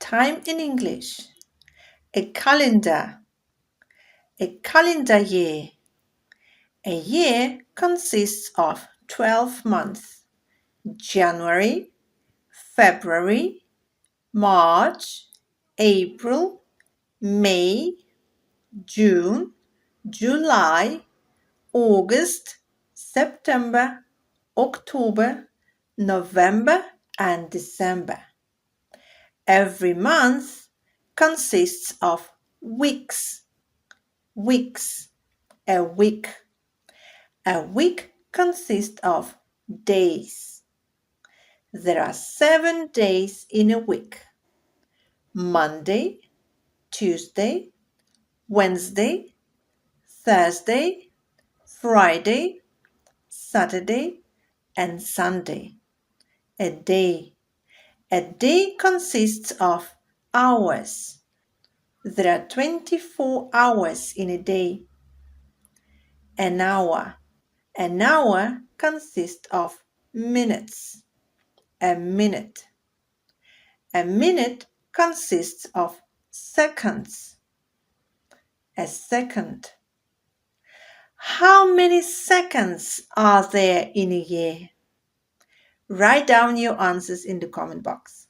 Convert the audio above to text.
Time in English. A calendar. A calendar year. A year consists of 12 months. January, February, March, April, May, June, July, August, September, October, November, and December. Every month consists of weeks. Weeks. A week. A week consists of days. There are 7 days in a week. Monday, Tuesday, Wednesday, Thursday, Friday, Saturday, and Sunday. A day. A day consists of hours. There are 24 hours in a day. An hour. An hour consists of minutes. A minute. A minute consists of seconds. A second. How many seconds are there in a year? Write down your answers in the comment box.